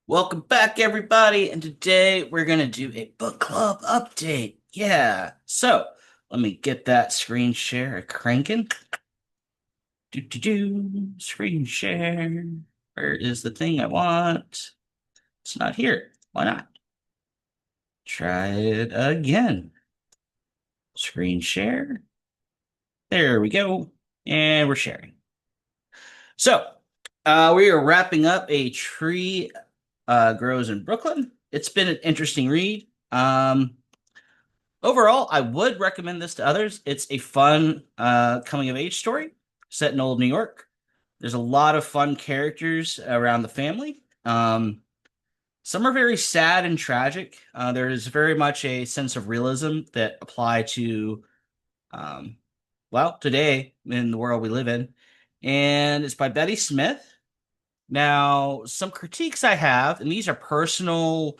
Welcome back, everybody, and today we're gonna do a book club update. Yeah, so let me get that screen share cranking. Screen share. Where is the thing I want? It's not here. Why not? Try it again. Screen share. There we go, and we're sharing. So, we are wrapping up A Tree Grows in Brooklyn. It's been an interesting read. Overall, I would recommend this to others. It's a fun coming of age story set in old New York. There's a lot of fun characters around the family. Some are very sad and tragic. There is very much a sense of realism that apply to, um, well, today in the world we live in. And it's by Betty Smith. Now, some critiques I have, and these are personal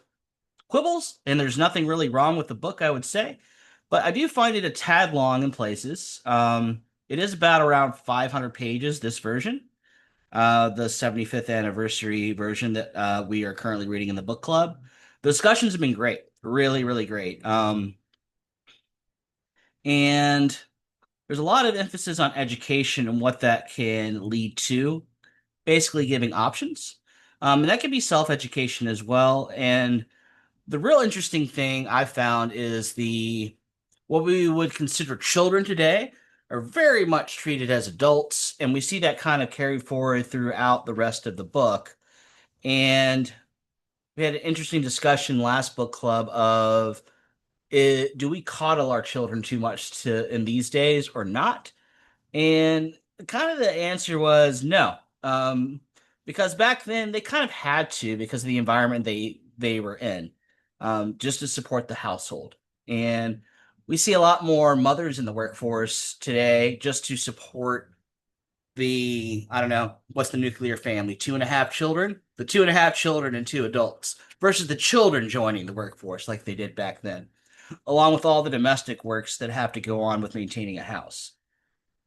quibbles, and there's nothing really wrong with the book, I would say. But I do find it a tad long in places. It is about around 500 pages, this version, the 75th anniversary version that we are currently reading in the book club. The discussions have been great, really, really great. And there's a lot of emphasis on education and what that can lead to, basically giving options. And that can be self-education as well. And the real interesting thing I found is the what we would consider children today are very much treated as adults, and we see that kind of carried forward throughout the rest of the book. And we had an interesting discussion last book club of do we coddle our children too much to in these days or not? And kind of the answer was no. Because back then they kind of had to because of the environment they were in, just to support the household. And we see a lot more mothers in the workforce today just to support I don't know, what's the nuclear family? Two and a half children? The two and a half children and two adults versus the children joining the workforce like they did back then, along with all the domestic works that have to go on with maintaining a house.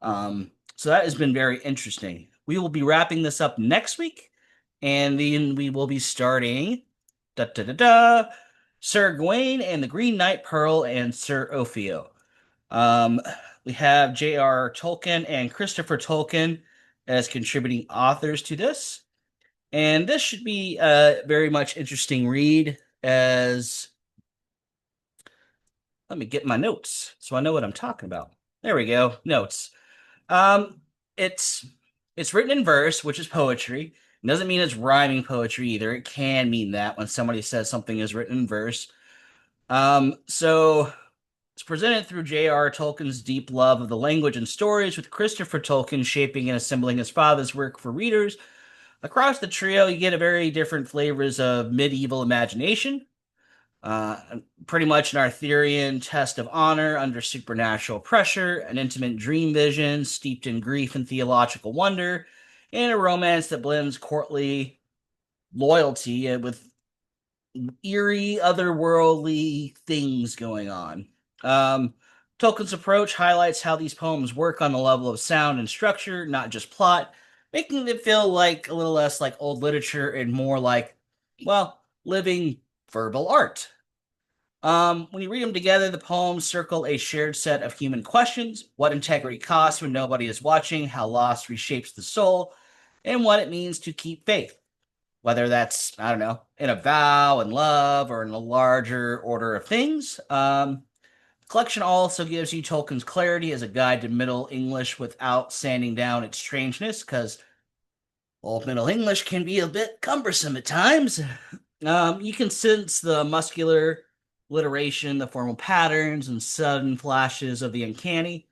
So that has been very interesting. We will be wrapping this up next week, and then we will be starting da da da da Sir Gawain and the Green Knight Pearl and Sir Orfeo. Um, we have J.R. Tolkien and Christopher Tolkien as contributing authors to this, and this should be a very much interesting read. As let me get my notes so I know what I'm talking about. There we go, notes. Um, it's it's written in verse, which is poetry. It doesn't mean it's rhyming poetry either. It can mean that when somebody says something is written in verse. So it's presented through J.R. Tolkien's deep love of the language and stories, with Christopher Tolkien shaping and assembling his father's work for readers. Across the trio, you get a very different flavors of medieval imagination, uh, pretty much an Arthurian test of honor under supernatural pressure, an intimate dream vision steeped in grief and theological wonder, and a romance that blends courtly loyalty with eerie, otherworldly things going on. Um, Tolkien's approach highlights how these poems work on the level of sound and structure, not just plot, making it feel like a little less like old literature and more like, well, living verbal art. When you read them together, the poems circle a shared set of human questions: what integrity costs when nobody is watching, how loss reshapes the soul, and what it means to keep faith. Whether that's, I don't know, in a vow, in love, or in a larger order of things. The collection also gives you Tolkien's clarity as a guide to Middle English without sanding down its strangeness, because Old Middle English can be a bit cumbersome at times. You can sense the muscular alliteration, the formal patterns, and sudden flashes of the uncanny.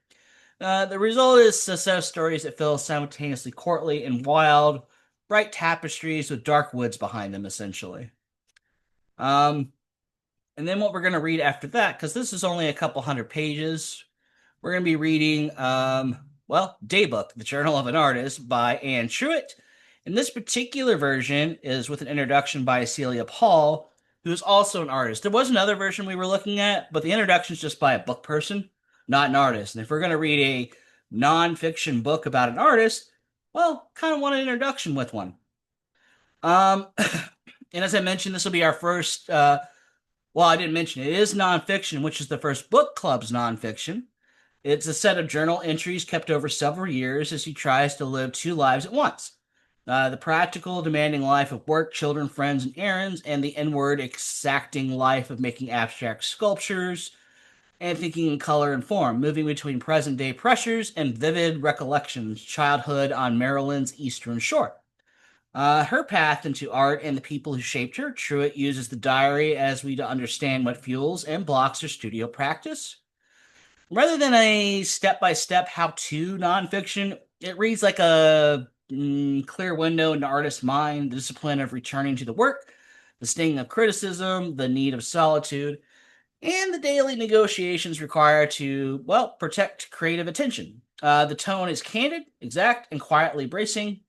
The result is a set of stories that feel simultaneously courtly and wild, bright tapestries with dark woods behind them, essentially. Um, and then what we're going to read after that, because this is only a couple hundred pages, we're going to be reading, well, Daybook, The Journal of an Artist by Anne Truitt. And this particular version is with an introduction by Celia Paul, who is also an artist. There was another version we were looking at, but the introduction is just by a book person, not an artist. And if we're going to read a nonfiction book about an artist, well, kind of want an introduction with one. Um, And as I mentioned, this will be our first, well, I didn't mention it is nonfiction, which is the first book club's nonfiction. It's a set of journal entries kept over several years as he tries to live two lives at once. The practical, demanding life of work, children, friends, and errands, and the inward, exacting life of making abstract sculptures and thinking in color and form, moving between present day pressures and vivid recollections, childhood on Maryland's eastern shore. Her path into art and the people who shaped her, Truitt uses the diary as we to understand what fuels and blocks her studio practice. Rather than a step by step how to nonfiction, it reads like a clear window into artist's mind, the discipline of returning to the work, the sting of criticism, the need of solitude, and the daily negotiations required to, well, protect creative attention. The tone is candid, exact, and quietly bracing,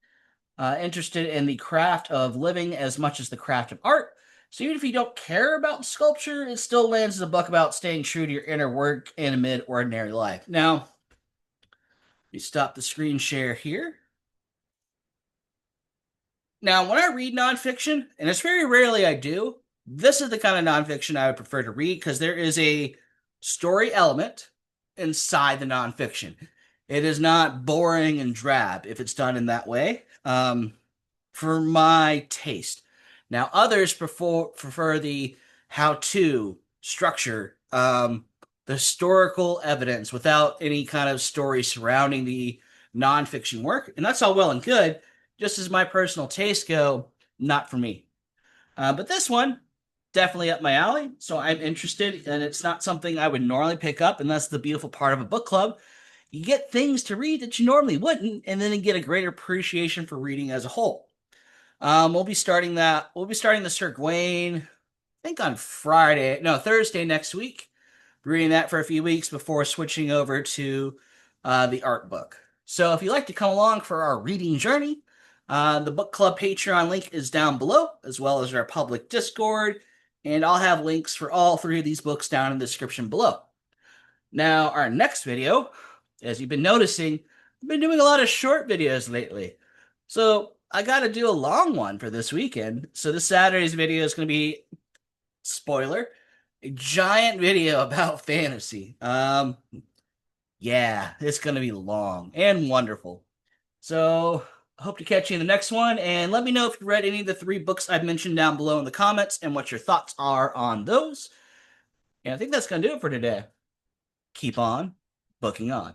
interested in the craft of living as much as the craft of art. So even if you don't care about sculpture, it still lands as a book about staying true to your inner work in amid ordinary life. Now, we stop the screen share here. Now, when I read nonfiction, and it's very rarely I do, this is the kind of nonfiction I would prefer to read because there is a story element inside the nonfiction. It is not boring and drab if it's done in that way. For my taste. Now, others prefer the how-to structure, the historical evidence without any kind of story surrounding the nonfiction work, and that's all well and good. Just as my personal tastes go, not for me. But this one definitely up my alley, so I'm interested, and it's not something I would normally pick up, and that's the beautiful part of a book club. You get things to read that you normally wouldn't, and then you get a greater appreciation for reading as a whole. We'll be starting that. We'll be starting the Sir Gawain, I think on Friday, no, Thursday next week. Reading that for a few weeks before switching over to the art book. So if you'd like to come along for our reading journey, the book club Patreon link is down below, as well as our public Discord, and I'll have links for all three of these books down in the description below. Now, our next video, as you've been noticing, I've been doing a lot of short videos lately. So I got to do a long one for this weekend. So this Saturday's video is going to be, spoiler, a giant video about fantasy. Yeah, it's going to be long and wonderful. So I hope to catch you in the next one. And let me know if you read any of the three books I've mentioned down below in the comments and what your thoughts are on those. And I think that's going to do it for today. Keep on booking on.